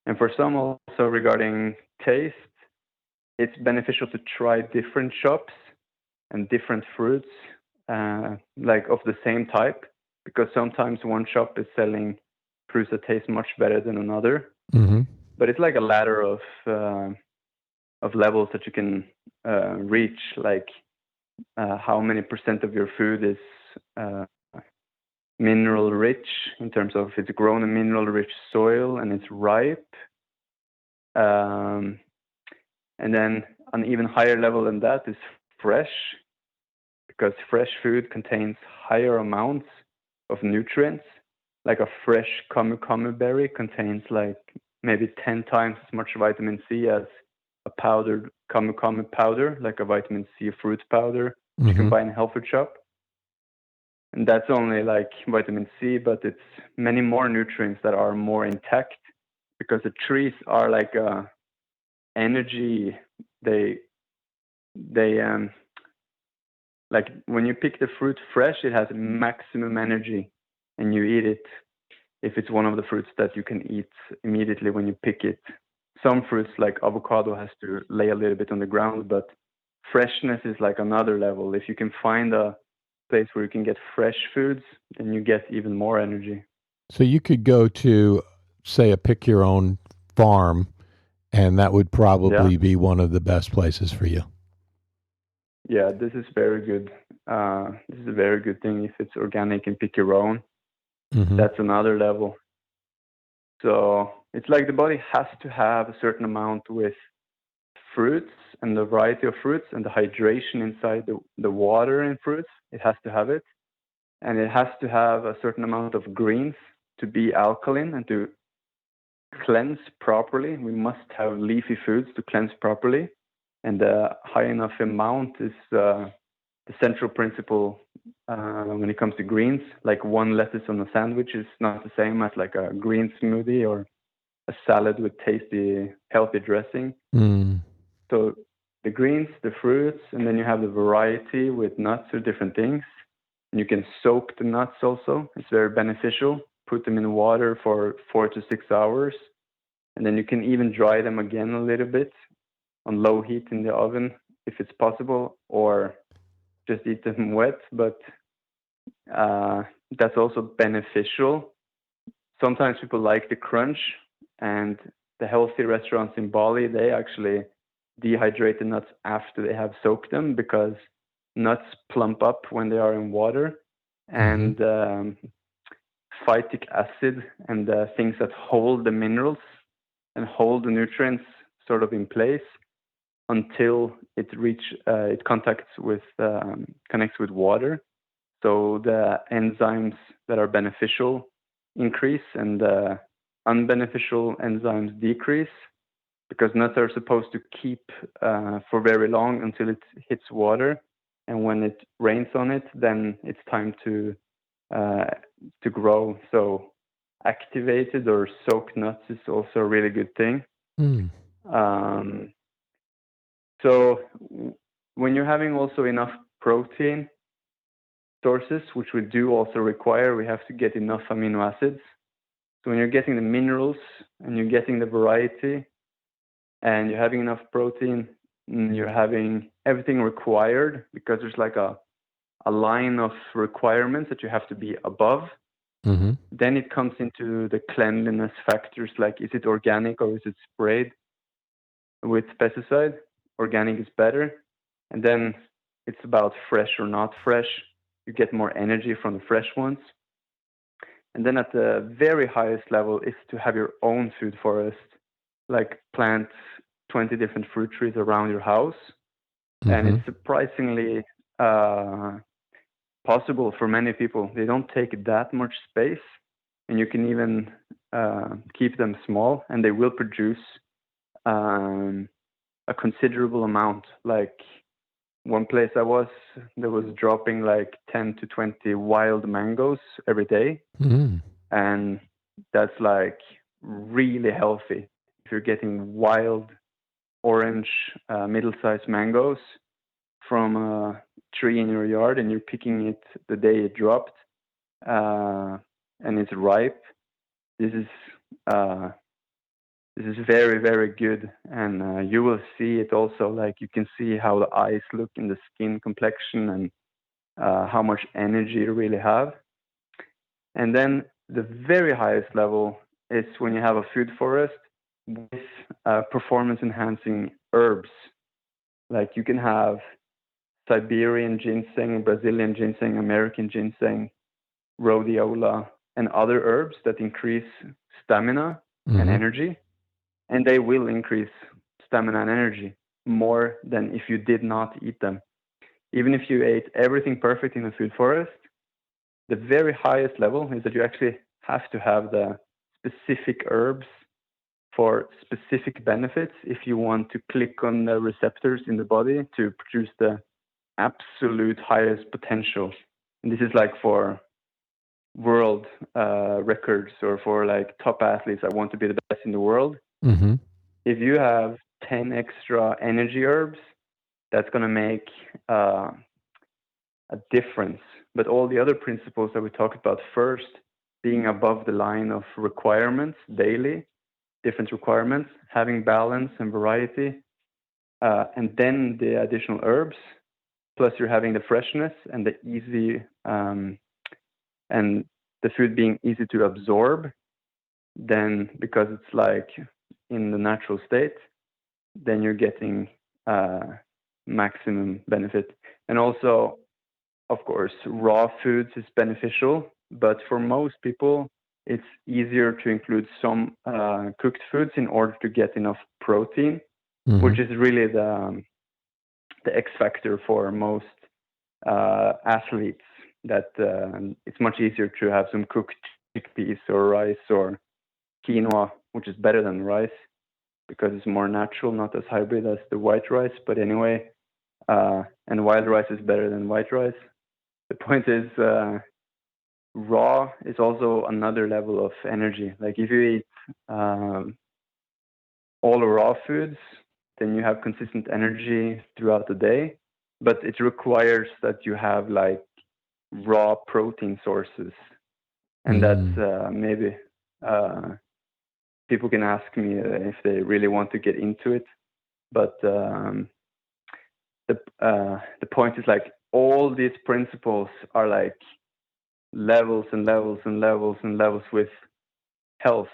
And for some also regarding taste, it's beneficial to try different shops and different fruits, like of the same type, because sometimes one shop is selling fruits that taste much better than another. But it's like a ladder of levels that you can reach, like how many percent of your food is mineral rich, in terms of it's grown in mineral rich soil and it's ripe. And then an even higher level than that is fresh, because fresh food contains higher amounts of nutrients. Like a fresh camu berry contains like maybe 10 times as much vitamin C as a powdered camu powder, like a vitamin C fruit powder you can buy in a health food shop. And that's only like vitamin C, but it's many more nutrients that are more intact, because the trees are like energy. They like when you pick the fruit fresh, it has maximum energy, and you eat it if it's one of the fruits that you can eat immediately when you pick it. Some fruits like avocado has to lay a little bit on the ground, but freshness is like another level. If you can find a place where you can get fresh foods, then you get even more energy. So you could go to, say, a pick your own farm, and that would probably be one of the best places for you. Yeah, this is very good. This is a very good thing if it's organic and pick your own. That's another level. So it's like the body has to have a certain amount with fruits and the variety of fruits and the hydration inside the water in fruits. It has to have it. And it has to have a certain amount of greens to be alkaline and to cleanse properly. We must have leafy foods to cleanse properly. And the high enough amount is the central principle when it comes to greens. Like one lettuce on a sandwich is not the same as like a green smoothie or a salad with tasty, healthy dressing. So the greens, the fruits, and then you have the variety with nuts or different things. And you can soak the nuts also. It's very beneficial. Put them in water for 4 to 6 hours. And then you can even dry them again a little bit on low heat in the oven if it's possible, or just eat them wet. But that's also beneficial. Sometimes people like the crunch, and the healthy restaurants in Bali, they actually dehydrate the nuts after they have soaked them, because nuts plump up when they are in water, and phytic acid and the things that hold the minerals and hold the nutrients sort of in place until it connects with water. So the enzymes that are beneficial increase and the unbeneficial enzymes decrease, because nuts are supposed to keep for very long until it hits water, and when it rains on it, then it's time to grow. So activated or soaked nuts is also a really good thing. So when you're having also enough protein sources, which we do also require, we have to get enough amino acids. So when you're getting the minerals and you're getting the variety and you're having enough protein, and you're having everything required, because there's like a line of requirements that you have to be above. Then it comes into the cleanliness factors, like is it organic or is it sprayed with pesticide? Organic is better. And then it's about fresh or not fresh. You get more energy from the fresh ones. And then at the very highest level is to have your own food forest, like plant 20 different fruit trees around your house. And it's surprisingly possible for many people. They don't take that much space, and you can even keep them small, and they will produce a considerable amount. Like one place I was, there was dropping like 10 to 20 wild mangoes every day. And that's like really healthy. If you're getting wild orange middle-sized mangoes from a tree in your yard and you're picking it the day it dropped, and it's ripe, this is very, very good. And you will see it also, like you can see how the eyes look in the skin complexion, and how much energy you really have. And then the very highest level is when you have a food forest with performance enhancing herbs. Like you can have Siberian ginseng, Brazilian ginseng, American ginseng, rhodiola, and other herbs that increase stamina and energy. And they will increase stamina and energy more than if you did not eat them. Even if you ate everything perfect in the food forest, the very highest level is that you actually have to have the specific herbs for specific benefits if you want to click on the receptors in the body to produce the absolute highest potential. And this is like for world records, or for like top athletes that want to be the best in the world. If you have 10 extra energy herbs, that's going to make a difference. But all the other principles that we talked about first, being above the line of requirements daily, different requirements, having balance and variety, and then the additional herbs, plus you're having the freshness and the easy, and the food being easy to absorb, then because it's like in the natural state, then you're getting maximum benefit. And also, of course, raw foods is beneficial, but for most people, it's easier to include some cooked foods in order to get enough protein, which is really the X factor for most athletes. That it's much easier to have some cooked chickpeas or rice or quinoa, which is better than rice because it's more natural, not as hybrid as the white rice. But anyway, and wild rice is better than white rice. The point is, raw is also another level of energy. Like if you eat all raw foods, then you have consistent energy throughout the day. But it requires that you have like raw protein sources. And that's maybe people can ask me if they really want to get into it. But the point is, like, all these principles are like levels and levels and levels and levels with health.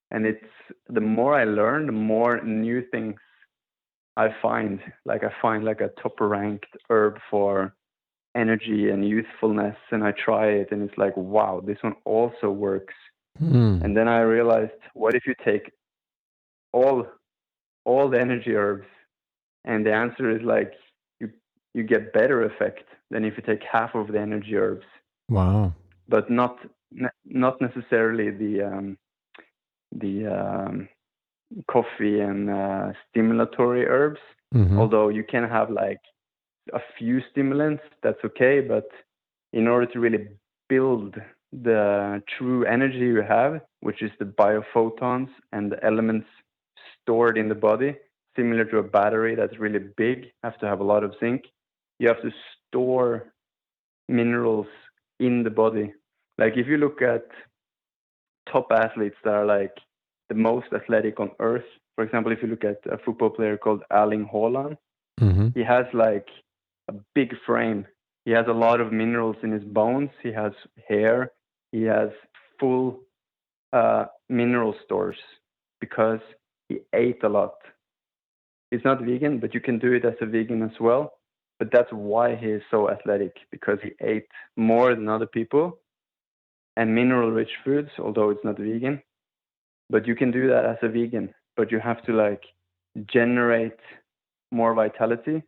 And it's the more I learn, the more new things I find. Like I find like a top ranked herb for energy and youthfulness, and I try it, and it's like, wow, this one also works. And then I realized, what if you take all the energy herbs? And the answer is like you get better effect than if you take half of the energy herbs. Wow. But not necessarily the coffee and stimulatory herbs. Although you can have like a few stimulants, that's okay. But in order to really build the true energy you have, which is the biophotons and the elements stored in the body, similar to a battery that's really big, have to have a lot of zinc. You have to store minerals in the body. Like if you look at top athletes that are like the most athletic on earth, for example, if you look at a football player called Erling Haaland, he has like a big frame. He has a lot of minerals in his bones. He has hair. He has full mineral stores because he ate a lot. He's not vegan, but you can do it as a vegan as well. But that's why he is so athletic, because he ate more than other people and mineral-rich foods, although it's not vegan. But you can do that as a vegan, but you have to like generate more vitality.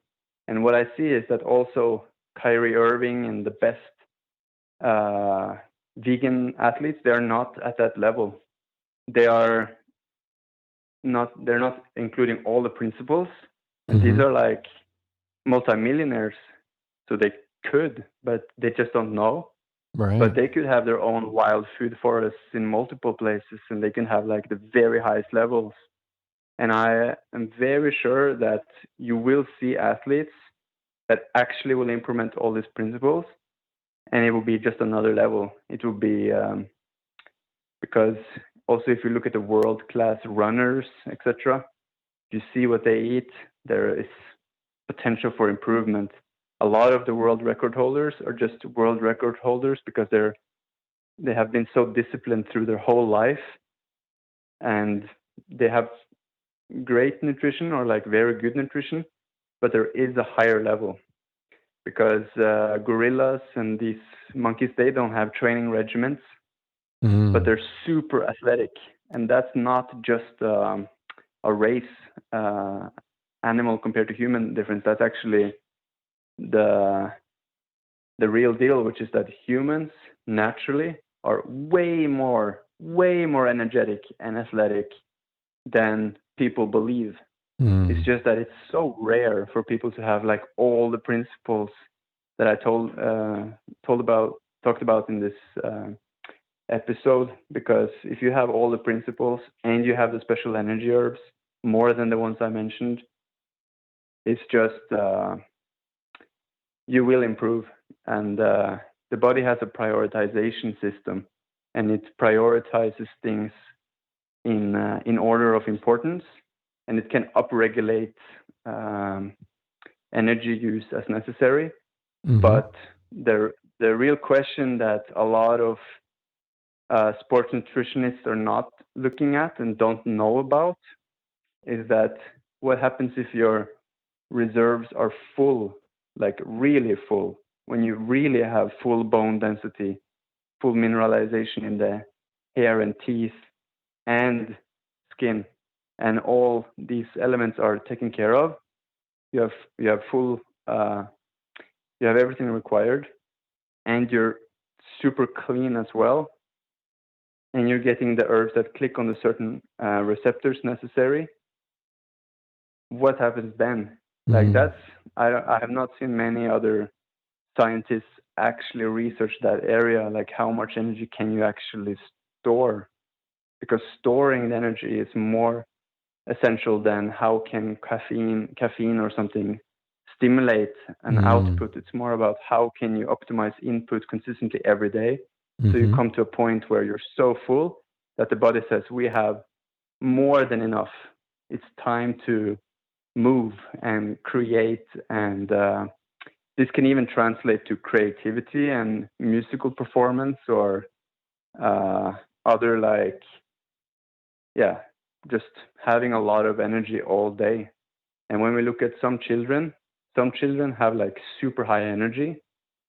And what I see is that also Kyrie Irving and the best vegan athletes, they are not at that level. They are not. They're not including all the principles, and these are like multimillionaires, so they could, but they just don't know. Right. But they could have their own wild food forests in multiple places, and they can have like the very highest levels. And I am very sure that you will see athletes that actually will implement all these principles, and it will be just another level. It will be because also if you look at the world-class runners, etc., you see what they eat, there is potential for improvement. A lot of the world record holders are just world record holders because they have been so disciplined through their whole life, and they have great nutrition or like very good nutrition, but there is a higher level because gorillas and these monkeys, they don't have training regimens, but they're super athletic, and that's not just a race animal compared to human difference. That's actually the real deal, which is that humans naturally are way more energetic and athletic than people believe. It's just that it's so rare for people to have like all the principles that I talked about in this episode. Because if you have all the principles and you have the special energy herbs more than the ones I mentioned, it's just you will improve. And the body has a prioritization system, and it prioritizes things in order of importance, and it can upregulate energy use as necessary. But the real question that a lot of sports nutritionists are not looking at and don't know about is that what happens if your reserves are full, like really full, when you really have full bone density, full mineralization in the hair and teeth and skin, and all these elements are taken care of. You have full you have everything required, and you're super clean as well, and you're getting the herbs that click on the certain receptors necessary. What happens then? Like that's I have not seen many other scientists actually research that area, like how much energy can you actually store, because storing the energy is more essential than how can caffeine or something stimulate an output. It's more about how can you optimize input consistently every day, so you come to a point where you're so full that the body says we have more than enough. It's time to move and create, and this can even translate to creativity and musical performance, or other like just having a lot of energy all day. And when we look at some children have like super high energy,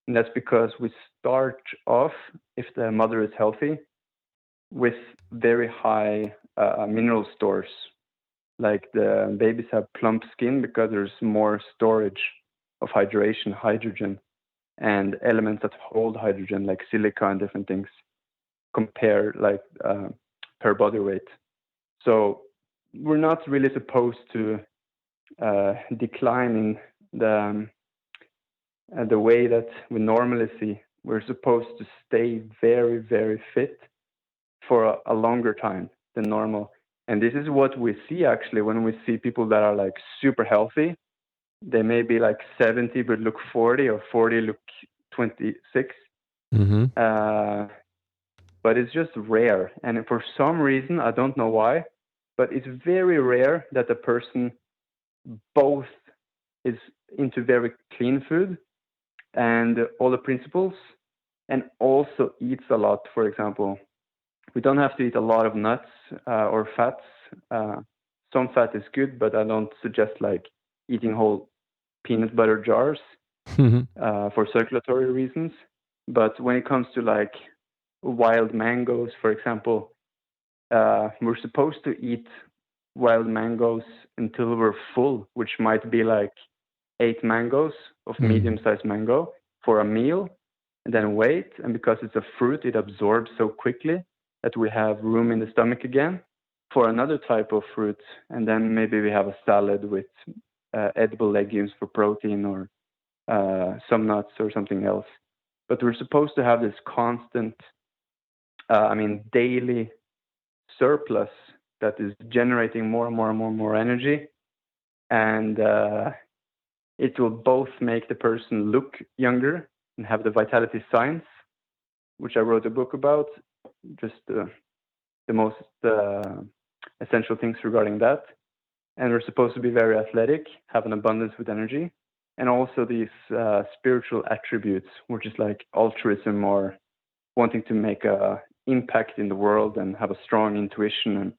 and that's because we start off, if the mother is healthy, with very high mineral stores. Like the babies have plump skin because there's more storage of hydration, hydrogen, and elements that hold hydrogen, like silica and different things, compare like per body weight. So we're not really supposed to decline in the way that we normally see. We're supposed to stay very, very fit for a longer time than normal. And this is what we see actually when we see people that are like super healthy. They may be like 70 but look 40, or 40 look 26. But it's just rare. And for some reason, I don't know why, but it's very rare that a person both is into very clean food and all the principles, and also eats a lot. For example, we don't have to eat a lot of nuts or fats. Some fat is good, but I don't suggest like eating whole peanut butter jars for circulatory reasons. But when it comes to like wild mangoes, for example, we're supposed to eat wild mangoes until we're full, which might be like 8 mangoes of medium-sized mango for a meal. and then wait. And because it's a fruit, it absorbs so quickly that we have room in the stomach again for another type of fruit. And then maybe we have a salad with edible legumes for protein, or some nuts or something else. But we're supposed to have this constant, daily surplus that is generating more and more and more and more energy. And it will both make the person look younger and have the vitality signs, which I wrote a book about, just the most essential things regarding that. And we're supposed to be very athletic, have an abundance with energy, and also these spiritual attributes, which is like altruism or wanting to make a impact in the world and have a strong intuition and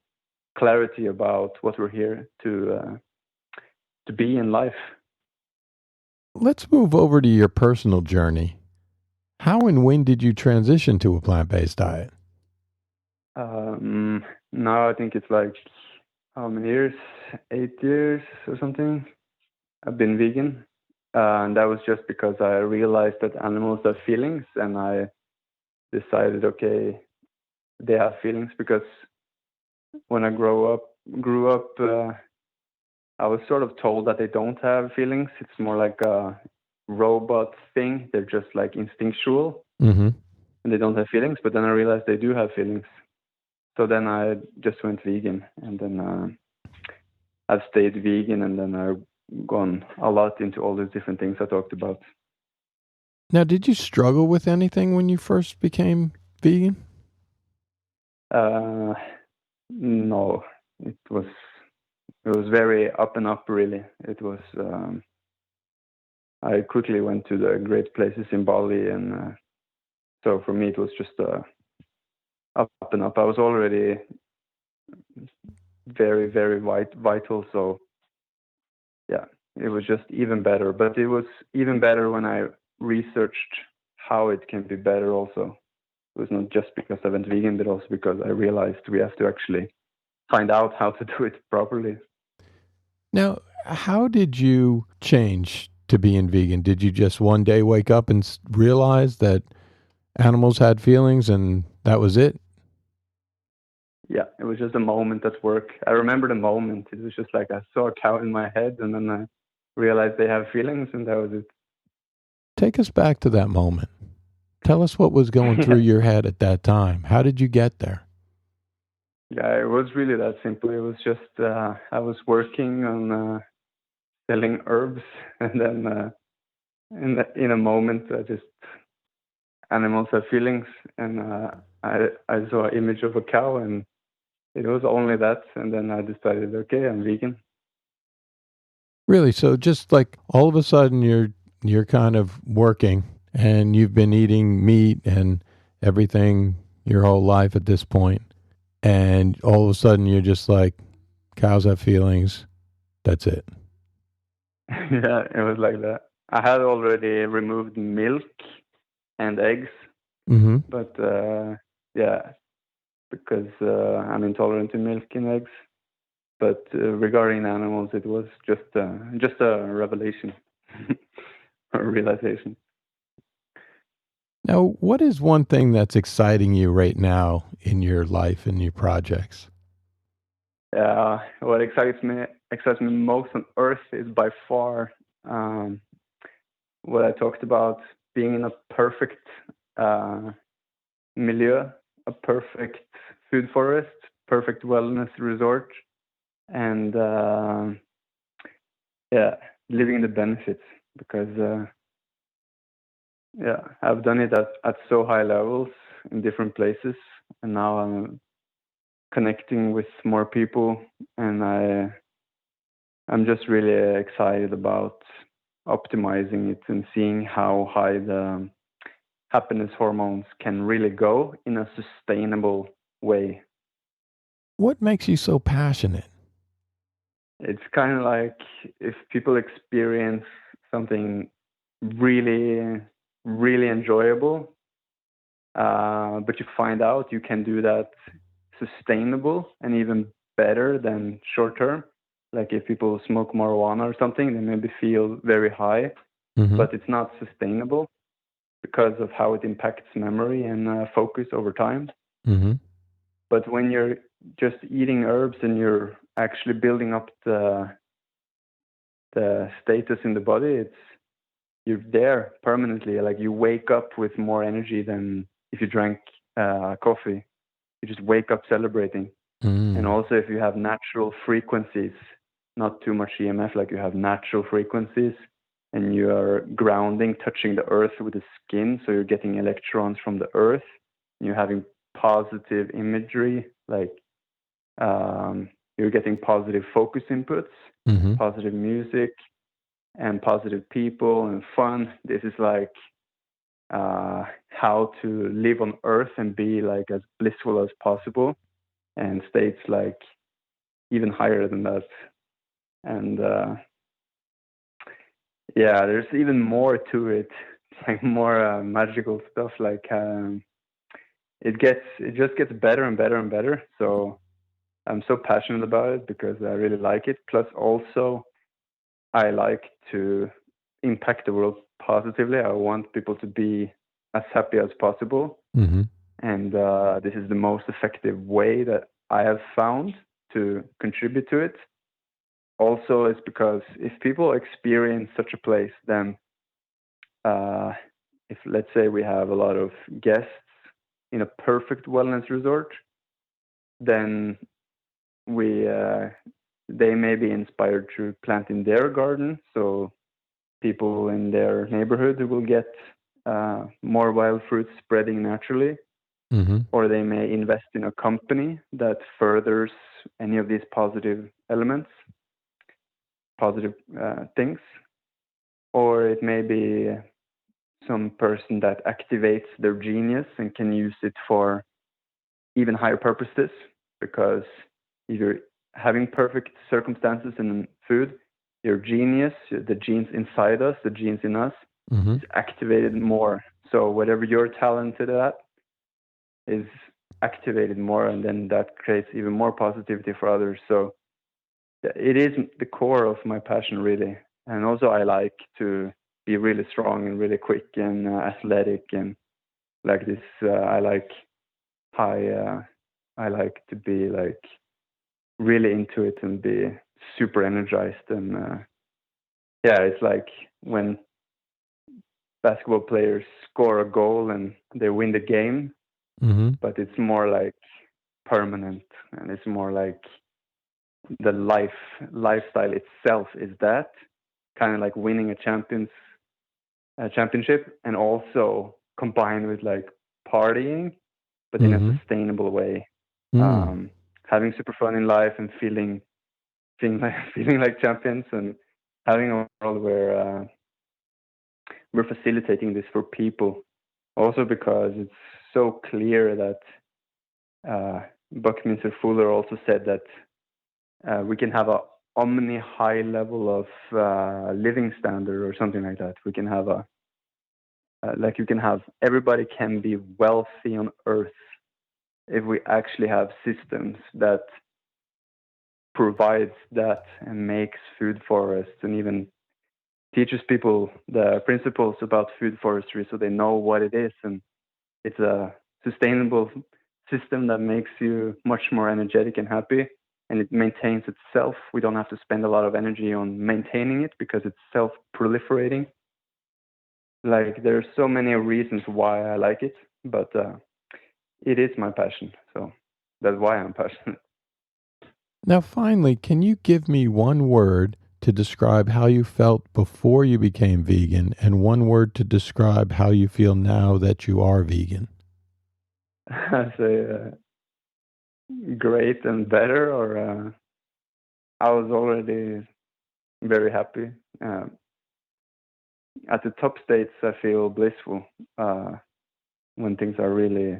clarity about what we're here to be in life. Let's move over to your personal journey. How and when did you transition to a plant-based diet? Now I think it's like, how many years? 8 years or something. I've been vegan. And that was just because I realized that animals have feelings, and I decided, okay, they have feelings, because when I grew up, I was sort of told that they don't have feelings. It's more like a robot thing. They're just like instinctual, Mm-hmm. and they don't have feelings. But then I realized they do have feelings. So then I just went vegan, and then I've stayed vegan, and then I've gone a lot into all these different things I talked about. Now, did you struggle with anything when you first became vegan? No, it was very up and up, really. It was. I quickly went to the great places in Bali, and so for me it was just up and up. I was already very, very vital, so yeah, it was just even better. But it was even better when I researched how it can be better also. It was not just because I went vegan, but also because I realized we have to actually find out how to do it properly. Now, how did you change to being vegan? Did you just one day wake up and realize that animals had feelings and that was it? Yeah, it was just a moment at work. I remember the moment. It was just like I saw a cow in my head, and then I realized they have feelings, and that was it. Take us back to that moment. Tell us what was going through your head at that time. How did you get there? Yeah, it was really that simple. It was just I was working on selling herbs, and then in a moment, animals have feelings, and I saw an image of a cow, and it was only that, and then I decided, okay, I'm vegan. Really? So just like all of a sudden you're kind of working and you've been eating meat and everything your whole life at this point, and all of a sudden you're just like, cows have feelings. That's it. Yeah, it was like that. I had already removed milk and eggs, Mm-hmm. but yeah, because I'm intolerant to milk and eggs. But regarding animals, it was just a revelation, a realization. Now, what is one thing that's exciting you right now in your life and your projects? What excites me most on Earth is by far um, what I talked about, being in a perfect milieu, a perfect food forest, perfect wellness resort, and yeah, living the benefits, because yeah, I've done it at so high levels in different places, and now I'm connecting with more people, and I'm just really excited about optimizing it and seeing how high the happiness hormones can really go in a sustainable way. What makes you so passionate? It's kind of like if people experience something really, really enjoyable, but you find out you can do that sustainable and even better than short term. Like if people smoke marijuana or something, they maybe feel very high, Mm-hmm. but it's not sustainable. because of how it impacts memory and focus over time. Mm-hmm. But when you're just eating herbs and you're actually building up the status in the body, you're there permanently. Like you wake up with more energy than if you drank coffee. You just wake up celebrating. And also if you have natural frequencies, not too much EMF, like you have natural frequencies and you are grounding, touching the earth with the skin, so you're getting electrons from the earth, and you're having positive imagery, like you're getting positive focus inputs, Mm-hmm. positive music, and positive people and fun. This is like how to live on earth and be like as blissful as possible, and states like even higher than that. And yeah, there's even more to it. It's like more magical stuff. Like it just gets better and better and better. So I'm so passionate about it because I really like it. Plus, also I like to impact the world positively. I want people to be as happy as possible. Mm-hmm. And this is the most effective way that I have found to contribute to it. Also, it's because if people experience such a place, then if let's say we have a lot of guests in a perfect wellness resort, then they may be inspired to plant in their garden. So people in their neighborhood will get more wild fruits spreading naturally. Mm-hmm. Or they may invest in a company that furthers any of these positive elements, positive things. Or it may be some person that activates their genius and can use it for even higher purposes, because if you're having perfect circumstances in food, your genius, the genes inside us, the genes in us, Mm-hmm. is activated more. So whatever you're talented at is activated more, and then that creates even more positivity for others. So it is the core of my passion, really. And also I like to be really strong and really quick and athletic and like this. I like to be like really into it and be super energized. And yeah, it's like when basketball players score a goal and they win the game, Mm-hmm. but it's more like permanent, and it's more like the lifestyle itself is that kind of like winning a championship, and also combined with like partying, but in a Mm-hmm. sustainable way. Mm. Having super fun in life and feeling like champions, and having a world where we're facilitating this for people. Also because it's so clear that Buckminster Fuller also said that we can have a omni high level of living standard or something like that. We can have everybody can be wealthy on earth if we actually have systems that provides that and makes food forests, and even teaches people the principles about food forestry so they know what it is. And it's a sustainable system that makes you much more energetic and happy, and it maintains itself. We don't have to spend a lot of energy on maintaining it because it's self-proliferating. Like there's so many reasons why I like it, but it is my passion. So that's why I'm passionate. Now, finally, can you give me one word to describe how you felt before you became vegan, and one word to describe how you feel now that you are vegan? I say great and better, or I was already very happy. At the top states, I feel blissful when things are really,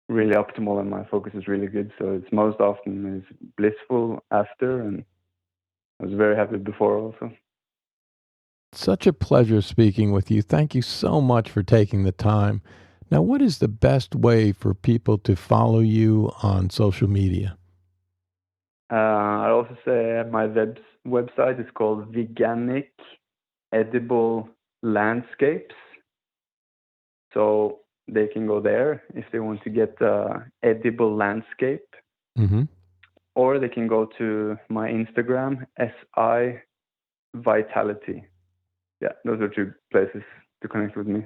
really optimal and my focus is really good. So it's most often is blissful after, and I was very happy before also. Such a pleasure speaking with you. Thank you so much for taking the time. Now, what is the best way for people to follow you on social media? I also say my website is called Veganic Edible Landscapes. So they can go there if they want to get the edible landscape, Mm-hmm. or they can go to my Instagram, SI Vitality. Yeah, those are two places to connect with me.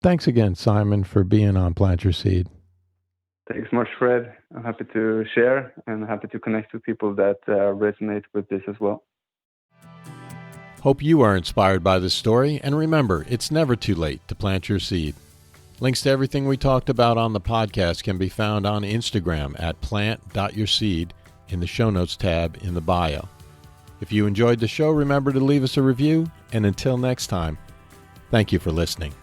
Thanks again, Simen, for being on Plant Your Seed. Thanks much, Fred. I'm happy to share and happy to connect with people that resonate with this as well. Hope you are inspired by this story, and remember, it's never too late to plant your seed. Links to everything we talked about on the podcast can be found on Instagram at plant.yourseed in the show notes tab in the bio. If you enjoyed the show, remember to leave us a review, and until next time, thank you for listening.